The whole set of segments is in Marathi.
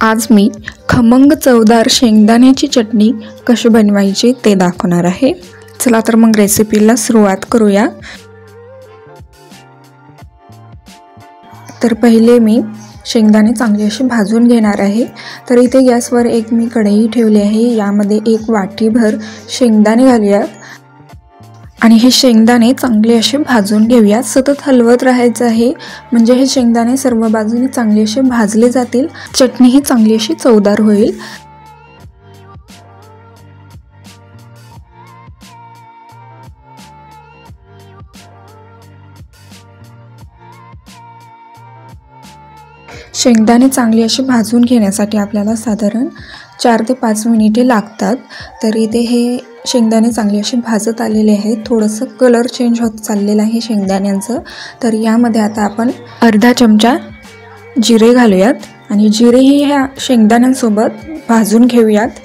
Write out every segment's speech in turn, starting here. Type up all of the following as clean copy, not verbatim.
आज मी खमंग चवदार शेंगदाण्याची चटणी कशी बनवायची ते दाखवणार आहे। चला तर मग रेसिपीला सुरुवात करूया। तर पहिले मी शेंगदाणे चांगले असे भाजून घेणार आहे। तर इथे गॅसवर एक मी कढई ठेवली आहे, यामध्ये 1 वाटीभर शेंगदाणे घालूया आणि हे शेंगदाणे चांगले असे भाजून घेऊया। सतत हलवत राहायचं आहे, म्हणजे हे शेंगदाणे सर्व बाजूने चांगले असे भाजले जातील, चटणी ही चांगली अशी चवदार होईल। शेंगदाणे चांगले असे भाजून घेण्यासाठी आपल्याला साधारण 4 ते 5 मिनिटे लागतात। तर इथे हे शेंगदाणे चांगले असे भाजत आलेले आहेत, थोडंसं कलर चेंज होत चाललेलं आहे शेंगदाण्यांचं। तर यामध्ये आता आपण अर्धा चमचा जिरे घालूयात आणि जिरेही ह्या शेंगदाण्यांसोबत भाजून घेऊयात।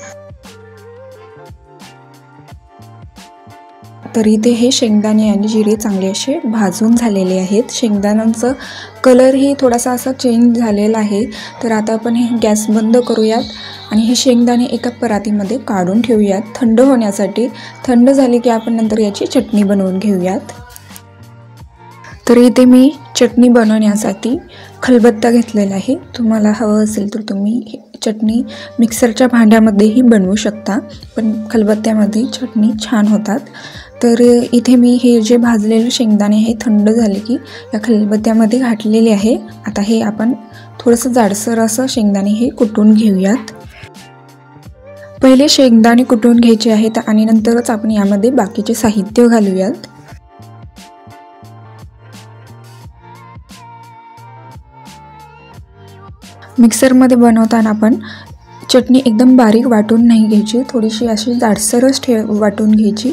तर इथे हे शेंगदाणे आणि जिरे चांगले असे भाजून झालेले आहेत। शेंगदाण्यांचं कलरही थोडासा असा चेंज झालेला आहे। तर आता आपण हे गॅस बंद करूयात आणि हे शेंगदाणे एका परातीमध्ये काढून ठेवूयात थंड होण्यासाठी। थंड झाले की आपण नंतर याची चटणी बनवून घेऊयात। तर इथे मी चटणी बनवण्यासाठी खलबत्ता घेतलेला आहे। तुम्हाला हवं असेल तर तुम्ही चटणी मिक्सरच्या भांड्यामध्येही बनवू शकता, पण खलबत्त्यामध्ये चटणी छान होतात। तर इथे मी हे जे भाजलेले शेंगदाणे हे थंड झाले की या खलबत्त्यामध्ये घातलेले आहे। आता हे आपण थोडंसं जाडसर असं शेंगदाणे हे कुटून घेऊयात। पहिले शेंगदाणे कुटून घ्यायचे आहेत आणि नंतरच आपण यामध्ये बाकीचे साहित्य घालूयात। मिक्सरमध्ये बनवताना आपण चटणी एकदम बारीक वाटून नाही घ्यायची, थोडीशी अशी जाडसरच वाटून घ्यायची।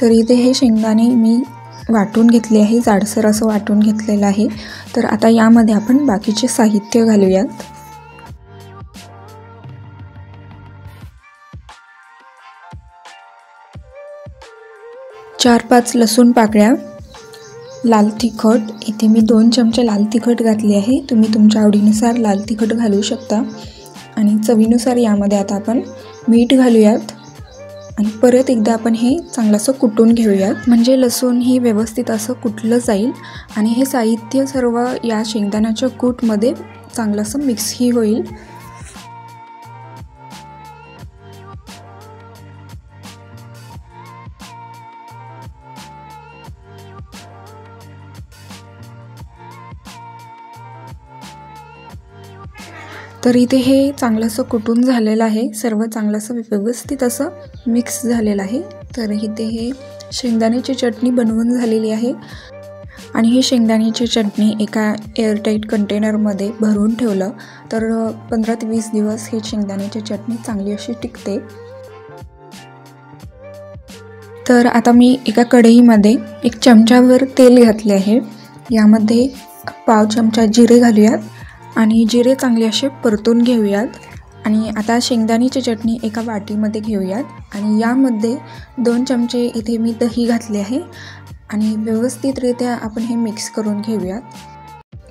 तर इथे हे शेंगदाणे मी वाटून घेतले आहे, जाडसर असं वाटून घेतलेलं आहे। तर आता यामध्ये आपण बाकीचे साहित्य घालूयात। 4-5 लसूण पाकळ्या, लाल तिखट, इथे मी 2 चमचे लाल तिखट घातले आहे, तुम्ही तुमच्या आवडीनुसार लाल तिखट घालू शकता। आणि चवीनुसार यामध्ये आता आपण मीठ घालूयात आणि परत एकदा आपण हे चांगलं असं कुटून घेऊयात, म्हणजे लसूण ही व्यवस्थित असं कुटलं जाईल आणि हे साहित्य सर्व या शेंगदाण्याच्या कूटमध्ये चांगलं असं मिक्सही होईल। तर इथे हे चांगलं असं कुटून झालेलं आहे, सर्व चांगलं असं व्यवस्थित असं मिक्स झालेलं आहे। तर इथे हे शेंगदाण्याची चटणी बनवून झालेली आहे आणि ही शेंगदाण्याची चटणी एका एअरटाईट कंटेनरमध्ये भरून ठेवलं तर 15 ते 20 दिवस ही शेंगदाण्याची चटणी चांगली अशी टिकते। तर आता मी एका कढईमध्ये 1 चमचाभर तेल घातले आहे, यामध्ये पाव चमचा जिरे घालूयात आणि जिरे चांगले असे परतून घेऊयात। आणि आता शेंगदाण्याची चटणी एका वाटीमध्ये घेऊयात आणि यामध्ये 2 चमचे इथे मी दही घातले आहे आणि व्यवस्थितरित्या आपण हे मिक्स करून घेऊयात।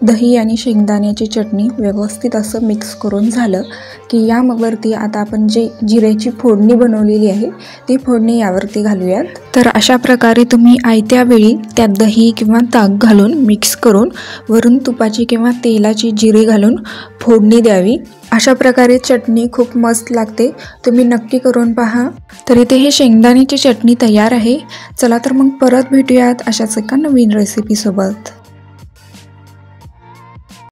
दही आणि शेंगदाण्याची चटणी व्यवस्थित असं मिक्स करून झालं की यावरती आता आपण जे जिऱ्याची फोडणी बनवलेली आहे ती फोडणी यावरती घालूयात। तर अशा प्रकारे तुम्ही आयत्या वेळी त्यात दही किंवा ताक घालून मिक्स करून वरून तुपाची किंवा तेलाची जिरे घालून फोडणी द्यावी। अशा प्रकारे चटणी खूप मस्त लागते, तुम्ही नक्की करून पहा। तर इथे हे शेंगदाण्याची चटणी तयार आहे। चला तर मग परत भेटूयात अशाच एका नवीन रेसिपीसोबत।